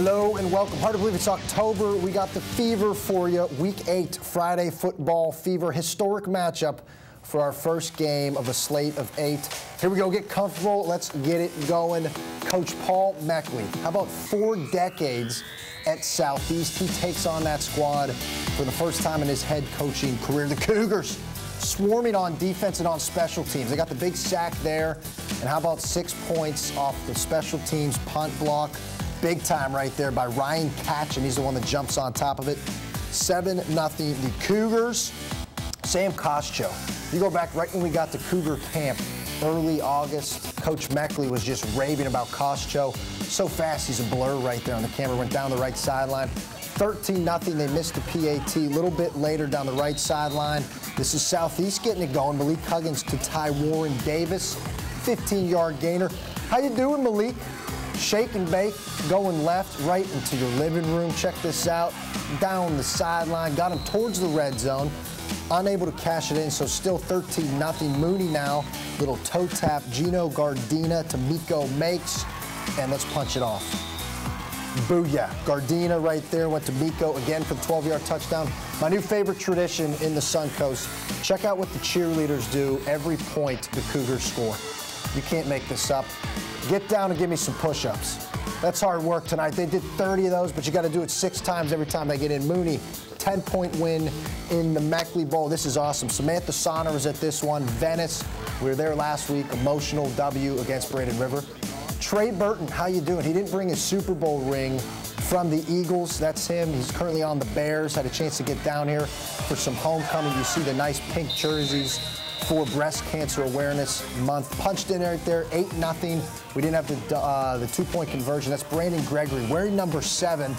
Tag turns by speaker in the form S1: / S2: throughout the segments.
S1: Hello and welcome. Hard to believe it's October. We got the fever for you. Week 8, Friday football fever. Historic matchup for our first game of a slate of 8. Here we go. Get comfortable. Let's get it going. Coach Paul Meckley. How about 4 decades at Southeast? He takes on that squad for the first time in his head coaching career. The Cougars swarming on defense and on special teams. They got the big sack there. And how about 6 points off the special teams punt block? Big time right there by Ryan Catch, and he's the one that jumps on top of it. 7-0, the Cougars. Sam Koscho. You go back right when we got to Cougar camp, early August, Coach Meckley was just raving about Koscho. So fast, he's a blur right there on the camera. Went down the right sideline. 13-0, they missed the PAT. A little bit later down the right sideline. This is Southeast getting it going. Malik Huggins to Ty Warren Davis. 15-yard gainer. How you doing, Malik? Shake and bake, going left, right into your living room. Check this out. Down the sideline, got him towards the red zone. Unable to cash it in, so still 13-0. Mooney now, little toe tap. Gino Gardena to Miko makes, and let's punch it off. Booyah. Gardena right there, went to Miko again for the 12-yard touchdown. My new favorite tradition in the Suncoast. Check out what the cheerleaders do every point the Cougars score. You can't make this up. Get down and give me some push-ups. That's hard work tonight. They did 30 of those, but you got to do it 6 times every time they get in. Mooney, 10-point win in the Meckley Bowl. This is awesome. Samantha Sonner was at this one. Venice, we were there last week. Emotional W against Braden River. Trey Burton, how you doing? He didn't bring his Super Bowl ring from the Eagles. That's him. He's currently on the Bears. Had a chance to get down here for some homecoming. You see the nice pink jerseys for Breast Cancer Awareness Month. Punched in right there, 8-0. We didn't have the 2-point conversion. That's Brandon Gregory wearing number 7.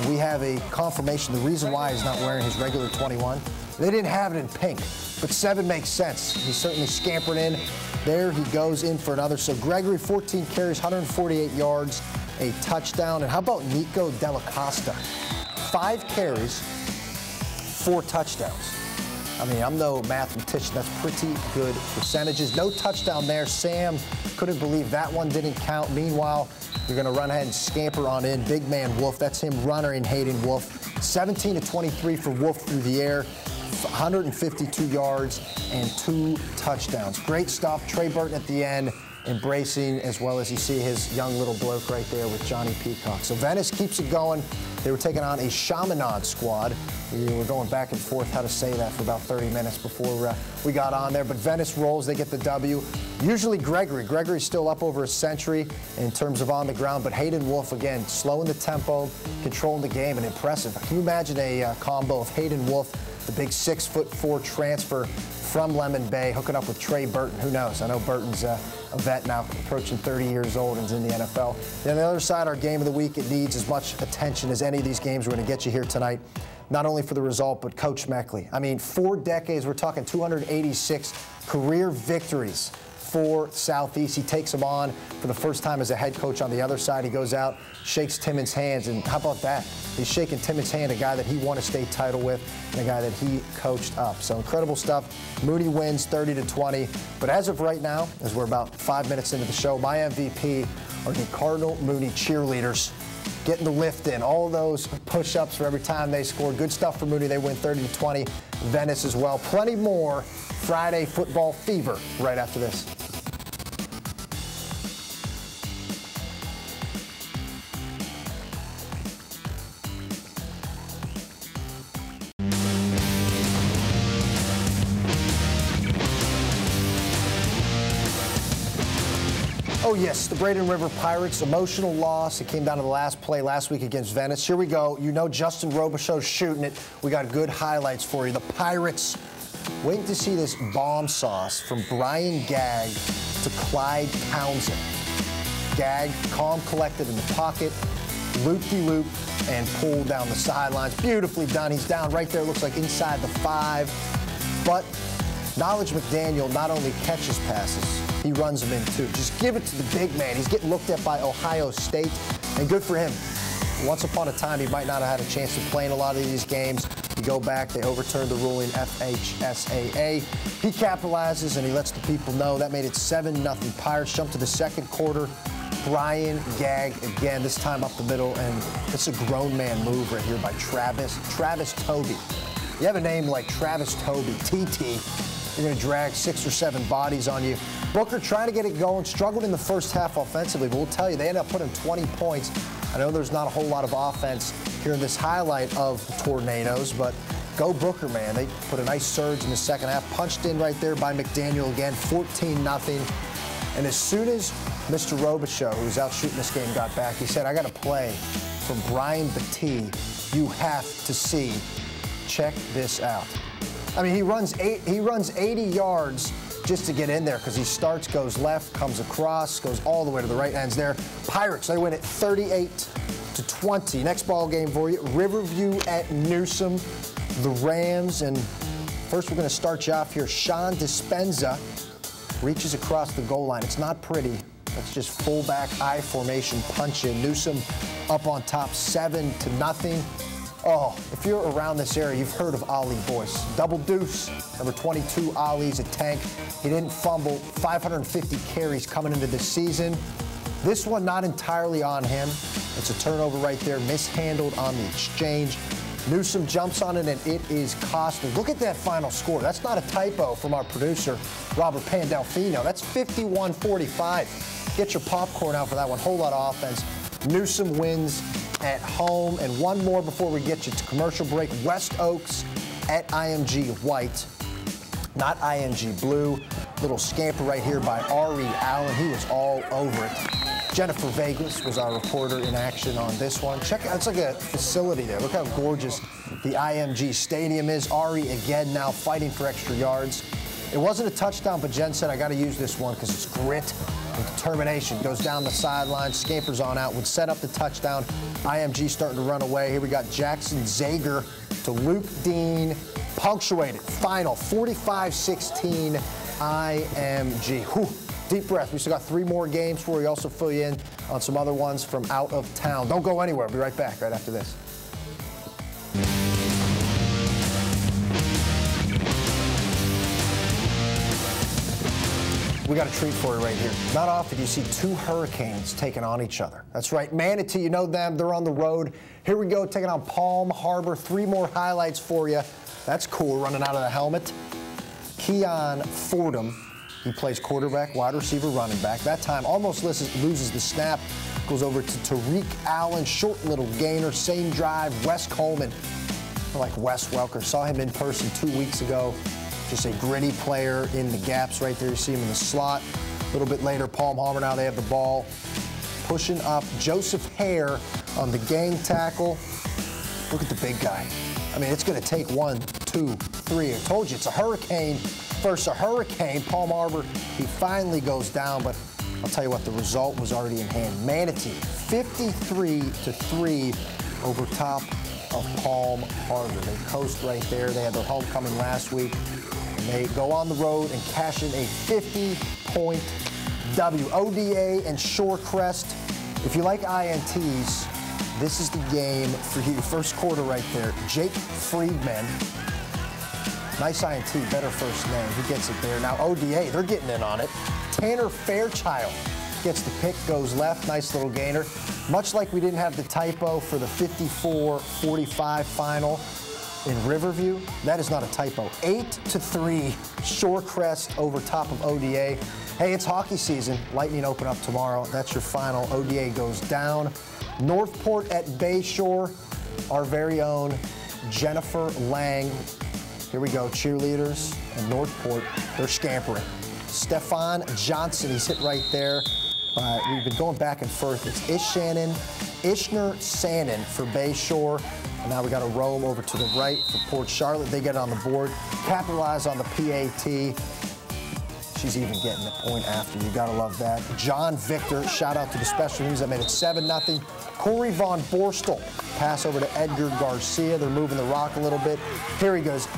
S1: We have a confirmation. The reason why he's not wearing his regular 21, they didn't have it in pink, but 7 makes sense. He's certainly scampered in. There he goes in for another. So Gregory, 14 carries, 148 yards, a touchdown. And how about Nico Della Costa? 5 carries, 4 touchdowns. I mean, I'm no mathematician. That's pretty good percentages. No touchdown there. Sam couldn't believe that one didn't count. Meanwhile, you're going to run ahead and scamper on in. Big man Wolf. That's him, runner in Hayden Wolf. 17-23 for Wolf through the air. 152 yards and 2 touchdowns. Great stuff. Trey Burton at the end, embracing, as well as you see his young little bloke right there with Johnny Peacock. So Venice keeps it going. They were taking on a Chaminade squad. We were going back and forth how to say that for about 30 minutes before we got on there. But Venice rolls, they get the W. Usually Gregory. Gregory's still up over a century in terms of on the ground, but Hayden Wolf, again, slowing the tempo, controlling the game, and impressive. Can you imagine a combo of Hayden Wolf, the big 6'4" transfer from Lemon Bay, hooking up with Trey Burton? Who knows? I know Burton's a vet now, approaching 30 years old, and is in the NFL. Then on the other side, our game of the week, it needs as much attention as any of these games. We're going to get you here tonight, not only for the result, but Coach Meckley. I mean, 4 decades, we're talking 286 career victories for Southeast. He takes them on for the first time as a head coach on the other side. He goes out, shakes Timmons' hands, and how about that? He's shaking Timmons' hand, a guy that he won a state title with, and a guy that he coached up. So incredible stuff. Mooney wins 30-20. But as of right now, as we're about 5 minutes into the show, my MVP are the Cardinal Mooney cheerleaders. Getting the lift in, all those push-ups for every time they score. Good stuff for Mooney. They win 30-20. Venice as well. Plenty more Friday football fever right after this. Oh, yes, the Braden River Pirates, emotional loss. It came down to the last play last week against Venice. Here we go. You know Justin Robichaux's shooting it. We got good highlights for you. The Pirates, waiting to see this bomb sauce from Brian Gagg to Clyde Townsend. Gagg, calm, collected in the pocket, loop-de-loop, and pulled down the sidelines. Beautifully done. He's down right there, looks like inside the 5. But Knowledge McDaniel not only catches passes, he runs them in too. Just give it to the big man. He's getting looked at by Ohio State, and good for him. Once upon a time, he might not have had a chance to play in a lot of these games. You go back, they overturned the ruling, FHSAA. He capitalizes, and he lets the people know. That made it 7-0. Pirates jump to the second quarter. Brian Gagg again, this time up the middle, and it's a grown man move right here by Travis Toby. You have a name like Travis Toby, TT, you're going to drag 6 or 7 bodies on you. Booker trying to get it going, struggled in the first half offensively, but we'll tell you, they ended up putting 20 points. I know there's not a whole lot of offense here in this highlight of the Tornadoes, but go Booker, man. They put a nice surge in the second half, punched in right there by McDaniel again, 14-0. And as soon as Mr. Robichaux, who was out shooting this game, got back, he said, I got a play from Brian Battie you have to see. Check this out. I mean, he runs 80 yards just to get in there because he starts, goes left, comes across, goes all the way to the right, ends there. Pirates, they win it 38-20. Next ball game for you, Riverview at Newsom, the Rams. And first we're going to start you off here. Sean Dispenza reaches across the goal line. It's not pretty. That's just fullback I formation punch in. Newsom up on top 7-0. Oh, if you're around this area, you've heard of Ollie Boyce. Double deuce, number 22, Ollie's a tank. He didn't fumble, 550 carries coming into this season. This one not entirely on him. It's a turnover right there, mishandled on the exchange. Newsom jumps on it, and it is costly. Look at that final score. That's not a typo from our producer, Robert Pandolfino. That's 51-45. Get your popcorn out for that one. Whole lot of offense. Newsom wins at home. And one more before we get you to commercial break. West Oaks at IMG White, not IMG Blue. Little scamper right here by Ari Allen. He was all over it. Jennifer Vegas was our reporter in action on this one. Check out, it's like a facility there. Look how gorgeous the IMG Stadium is. Ari again now fighting for extra yards. It wasn't a touchdown, but Jen said, I got to use this one because it's grit and determination. Goes down the sideline, scampers on out, would set up the touchdown. IMG starting to run away. Here we got Jackson Zager to Luke Dean. Punctuated. Final 45-16 IMG. Whew. Deep breath. We still got 3 more games for you. Also fill you in on some other ones from out of town. Don't go anywhere. I'll be right back right after this. We got a treat for you right here. Not often do you see 2 hurricanes taking on each other. That's right. Manatee, you know them. They're on the road. Here we go, taking on Palm Harbor. 3 more highlights for you. That's cool, running out of the helmet. Keon Fordham. He plays quarterback, wide receiver, running back. That time almost loses the snap. Goes over to Tariq Allen, short little gainer, same drive. Wes Coleman, I like Wes Welker. Saw him in person 2 weeks ago. Just a gritty player in the gaps right there. You see him in the slot. A little bit later, Palm Harbor, now they have the ball. Pushing up, Joseph Hare on the gang tackle. Look at the big guy. I mean, it's going to take 1, 2, 3. I told you, it's a hurricane versus a hurricane. Palm Harbor, he finally goes down, but I'll tell you what, the result was already in hand. Manatee, 53-3 over top of Palm Harbor. They coast right there. They had their homecoming last week. And they go on the road and cash in a 50-point W. ODA and Shorecrest. If you like INTs, this is the game for you. First quarter right there. Jake Friedman. Nice INT, better first name. He gets it there. Now ODA, they're getting in on it. Tanner Fairchild gets the pick, goes left. Nice little gainer. Much like we didn't have the typo for the 54-45 final in Riverview, that is not a typo. 8-3, Shorecrest over top of ODA. Hey, it's hockey season. Lightning open up tomorrow. That's your final. ODA goes down. Northport at Bayshore, our very own Jennifer Lang. Here we go, cheerleaders and Northport, they're scampering. Stefan Johnson, he's hit right there. We've been going back and forth. It's Ishner Sannon for Bayshore. And now we got to roam over to the right for Port Charlotte. They get on the board, capitalize on the PAT. She's even getting the point after. You got to love that. John Victor, shout out to the special teams that made it 7-0. Corey Von Borstel, pass over to Edgar Garcia. They're moving the rock a little bit. Here he goes.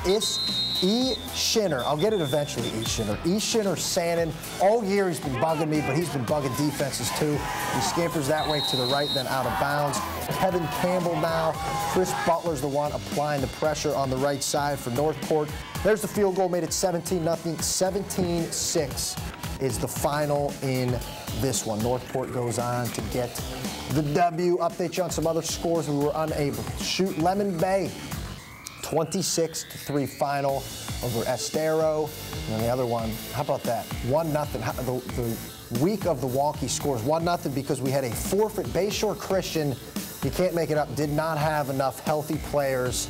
S1: E. Shinner. I'll get it eventually, E. Shinner. E. Shinner Sannon. All year he's been bugging me, but he's been bugging defenses too. He scampers that way to the right, then out of bounds. Kevin Campbell now. Chris Butler's the one applying the pressure on the right side for Northport. There's the field goal, made it 17-0, 17-6 is the final in this one. Northport goes on to get the W. Update you on some other scores we were unable to shoot. Lemon Bay, 26-3 final over Estero. And then the other one, how about that? 1-0. The week of the wonky scores, 1-0 because we had a forfeit. Bayshore Christian, you can't make it up, did not have enough healthy players,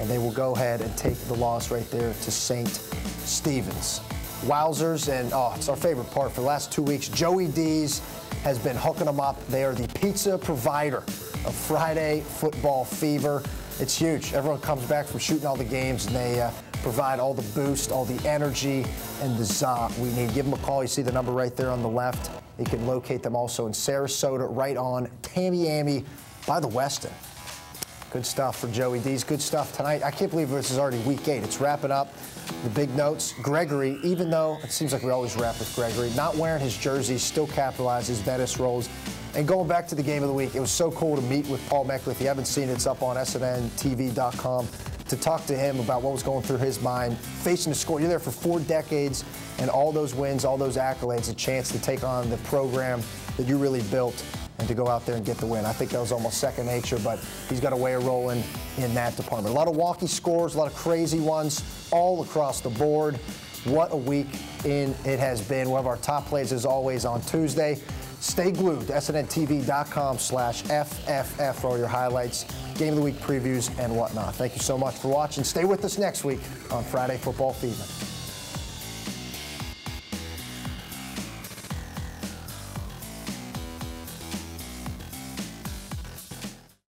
S1: and they will go ahead and take the loss right there to St. Stephen's. Wowzers, and it's our favorite part for the last 2 weeks. Joey D's has been hooking them up. They are the pizza provider of Friday Football Fever. It's huge. Everyone comes back from shooting all the games, and they provide all the boost, all the energy, and the za we need. Give them a call. You see the number right there on the left. You can locate them also in Sarasota, right on Tamiami by the Weston. Good stuff for Joey D's. Good stuff tonight. I can't believe this is already week 8. It's wrapping up. The big notes. Gregory, even though it seems like we always wrap with Gregory, not wearing his jersey, still capitalizes. Venice rolls. And going back to the game of the week, it was so cool to meet with Paul Meckley. If you haven't seen it, it's up on SNNTV.com to talk to him about what was going through his mind, facing the score. You're there for 4 decades, and all those wins, all those accolades, a chance to take on the program that you really built and to go out there and get the win. I think that was almost second nature, but he's got a way of rolling in that department. A lot of wonky scores, a lot of crazy ones all across the board. What a week it has been. One of our top plays is always on Tuesday. Stay glued to SNNTV.com/FFF for all your highlights, game of the week previews, and whatnot. Thank you so much for watching. Stay with us next week on Friday Football Fever.